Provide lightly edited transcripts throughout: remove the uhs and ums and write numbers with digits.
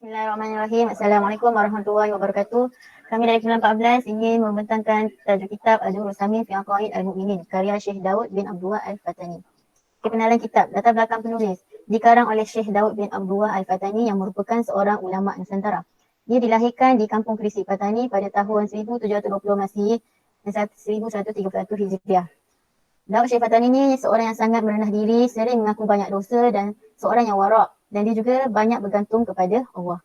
Bismillahirrahmanirrahim. Assalamualaikum warahmatullahi wabarakatuh. Kami dari Kelas 14 ingin membentangkan tajuk kitab Al-Jurus Samin fi Aqaid Al-Mu'minin karya Syekh Daud bin Abdullah Al-Fatani. Kenalan kitab, latar belakang penulis, dikarang oleh Syekh Daud bin Abdullah Al-Fatani yang merupakan seorang ulama Nusantara. Dia dilahirkan di Kampung Krisik Fatani pada tahun 1720 Masihi dan 1131 Hijriah. Daud Syekh Fatani ini seorang yang sangat merendah diri, sering mengaku banyak dosa dan seorang yang warak, dan dia juga banyak bergantung kepada Allah.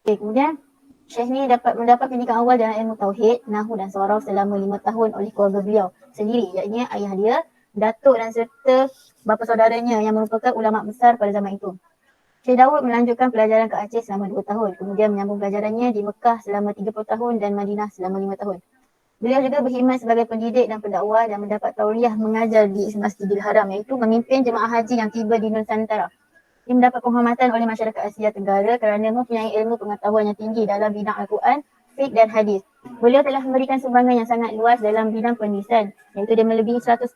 Kemudian Syekh ni mendapat pendidikan awal dalam ilmu tauhid, nahwu dan saraf selama 5 tahun oleh keluarga beliau sendiri, iaitu ayah dia, datuk dan serta bapa saudaranya yang merupakan ulama besar pada zaman itu. Syekh Daud melanjutkan pelajaran ke Aceh selama 2 tahun, kemudian menyambung pelajarannya di Mekah selama 30 tahun dan Madinah selama 5 tahun. Beliau juga berkhidmat sebagai pendidik dan pendakwah dan mendapat tauriah mengajar di Masjidil Haram, iaitu memimpin jemaah haji yang tiba di Nusantara. Dia mendapat penghormatan oleh masyarakat Asia Tenggara kerana mempunyai ilmu pengetahuan yang tinggi dalam bidang Al-Quran, fiqh dan hadis. Beliau telah memberikan sumbangan yang sangat luas dalam bidang penulisan, iaitu dia melebihi 101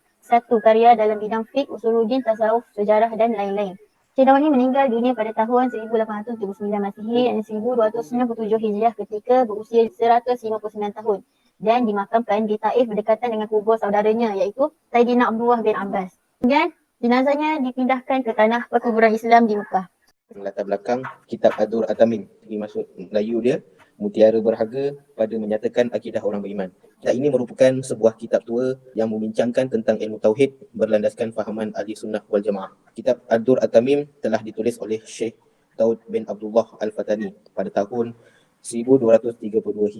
karya dalam bidang fiqh, usuluddin, tasawuf, sejarah dan lain-lain. Syekh Daud ini meninggal dunia pada tahun 1879 Masihi dan 1297 Hijriah ketika berusia 159 tahun dan dimakamkan di Taif berdekatan dengan kubur saudaranya iaitu Saidina Abdullah bin Abbas. Kemudian jenazahnya dipindahkan ke tanah perkuburan Islam di Mekah. Latar belakang kitab Ad-Dur At-Tamim, ini maksud Melayu dia, mutiara berharga pada menyatakan akidah orang beriman. Kitab ini merupakan sebuah kitab tua yang membincangkan tentang ilmu tauhid berlandaskan fahaman ahli sunnah wal jamaah. Kitab Ad-Dur At-Tamim telah ditulis oleh Syekh Daud bin Abdullah Al-Fatani pada tahun 1232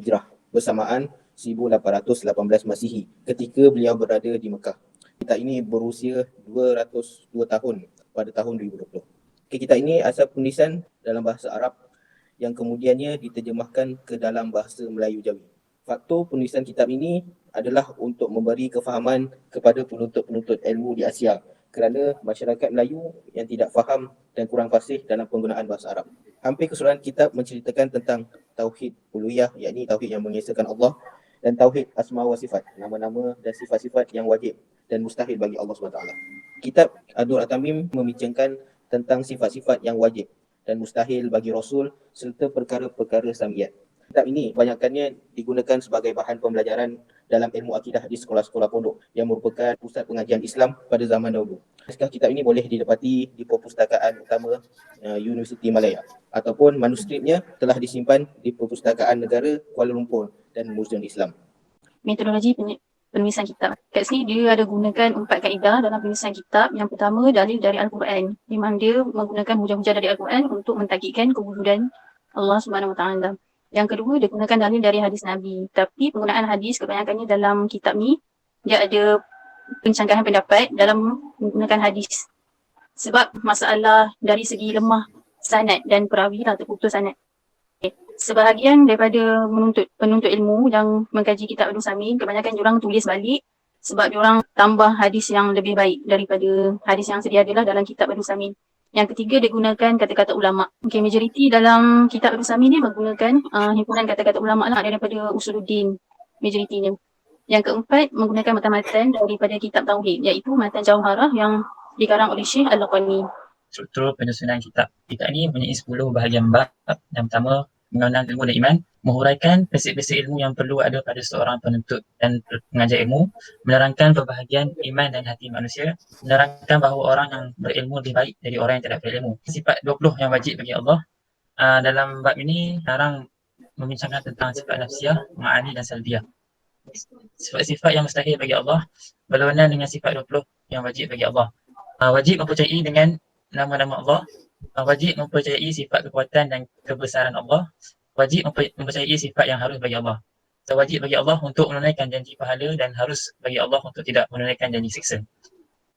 Hijrah bersamaan 1818 Masihi ketika beliau berada di Mekah. Kitab ini berusia 202 tahun pada tahun 2020. Kitab ini asal penulisan dalam bahasa Arab yang kemudiannya diterjemahkan ke dalam bahasa Melayu Jawi. Faktor penulisan kitab ini adalah untuk memberi kefahaman kepada penuntut-penuntut ilmu di Asia kerana masyarakat Melayu yang tidak faham dan kurang fasih dalam penggunaan bahasa Arab. Hampir keseluruhan kitab menceritakan tentang tauhid uluhiyah, yakni tauhid yang mengesahkan Allah, dan tauhid asma wa sifat, nama-nama dan sifat-sifat yang wajib dan mustahil bagi Allah SWT. Kitab Ad-Dur At-Tamim membincangkan tentang sifat-sifat yang wajib dan mustahil bagi Rasul serta perkara-perkara samiyat. Kitab ini banyakkannya digunakan sebagai bahan pembelajaran dalam ilmu akidah di sekolah-sekolah pondok yang merupakan pusat pengajian Islam pada zaman dahulu. Naskah kitab ini boleh didapati di perpustakaan utama Universiti Malaya ataupun manuskripnya telah disimpan di Perpustakaan Negara Kuala Lumpur dan Museum Islam. Metodologi penulisan kitab. Kat sini dia ada gunakan 4 kaedah dalam penulisan kitab. Yang pertama, dalil dari Al-Quran. Di mana dia menggunakan hujah-hujah dari Al-Quran untuk mentahkikkan kewujudan Allah SWT. Yang kedua, dia gunakan dalil dari hadis Nabi. Tapi penggunaan hadis kebanyakannya dalam kitab ni, dia ada pencangkahan pendapat dalam menggunakan hadis. Sebab masalah dari segi lemah sanad dan perawi lah terputus sanad. Sebahagian daripada penuntut ilmu yang mengkaji kitab Ad-Dur Samin, kebanyakan diorang tulis balik sebab diorang tambah hadis yang lebih baik daripada hadis yang sedia adalah dalam kitab Ad-Dur Samin. Yang ketiga, dia gunakan kata-kata ulama. Majoriti dalam kitab Ad-Dur Samin ni menggunakan himpunan kata-kata ulama lah daripada usuluddin, majoritinya. Yang keempat, menggunakan matan-matan daripada kitab Tauhid, iaitu matan Jauharah yang dikarang oleh Syekh Al-Laqani. Struktur penyusunan kitab. Kitab ini mempunyai 10 bahagian bab. Yang pertama, mengenal ilmu dan iman, menghuraikan prinsip-prinsip ilmu yang perlu ada pada seorang penuntut dan pengajar ilmu, menerangkan perbahagian iman dan hati manusia, menerangkan bahawa orang yang berilmu lebih baik dari orang yang tidak berilmu. Sifat 20 yang wajib bagi Allah. Dalam bab ini, sekarang membincangkan tentang sifat nafsiyah, ma'ani dan salbiyah. Sifat-sifat yang mustahil bagi Allah berlawanan dengan sifat 20 yang wajib bagi Allah. Wajib mempercayai dengan nama-nama Allah, wajib mempercayai sifat kekuatan dan kebesaran Allah, wajib mempercayai sifat yang harus bagi Allah. So, wajib bagi Allah untuk menunaikan janji pahala dan harus bagi Allah untuk tidak menunaikan janji siksa.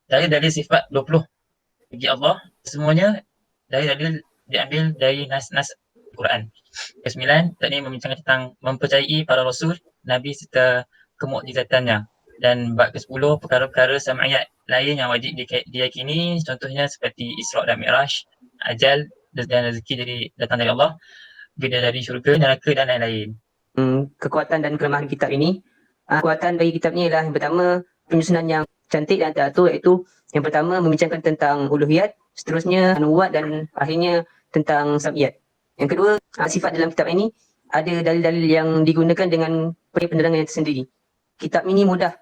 Dari sifat 20 bagi Allah, semuanya dari diambil dari nas-nas Quran. Ke-9, tadi membincangkan tentang mempercayai para rasul, nabi serta kemukjizatannya. Dan bab ke-10, perkara-perkara sam'iyat lain yang wajib diyakini, contohnya seperti Isra' dan Mi'raj, ajal dan rezeki datang dari Allah, bidadari syurga, neraka dan lain-lain. Kekuatan dan kelemahan kitab ini. Kekuatan bagi kitab ini adalah yang pertama, penyusunan yang cantik dan teratur, iaitu yang pertama membincangkan tentang uluhiyat, seterusnya nubuat dan akhirnya tentang sam'iyat. Yang kedua, sifat dalam kitab ini ada dalil-dalil yang digunakan dengan penerangan yang tersendiri. Kitab ini mudah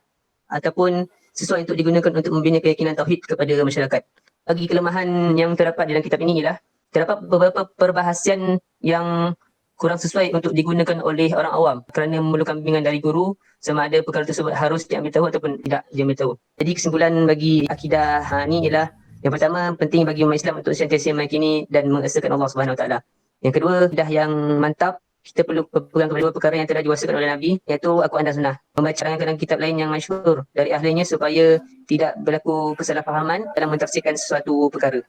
ataupun sesuai untuk digunakan untuk membina keyakinan tauhid kepada masyarakat. Bagi kelemahan yang terdapat dalam kitab ini ialah terdapat beberapa perbahasan yang kurang sesuai untuk digunakan oleh orang awam kerana memerlukan bimbingan dari guru sama ada perkara tersebut harus diambil tahu ataupun tidak diambil tahu. Jadi kesimpulan bagi akidah ni ialah yang pertama, penting bagi umat Islam untuk sentiasa meyakini dan mengesahkan Allah Subhanahu Wa Taala. Yang kedua, akidah yang mantap, kita perlu berpegang kepada dua perkara yang telah diwasiatkan oleh Nabi, iaitu Al-Quran dan Sunnah. Membaca kadang-kadang kitab lain yang masyhur dari ahlinya supaya tidak berlaku kesalahfahaman dalam mentafsirkan sesuatu perkara.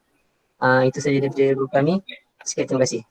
Itu saja daripada kami. Sekian, terima kasih.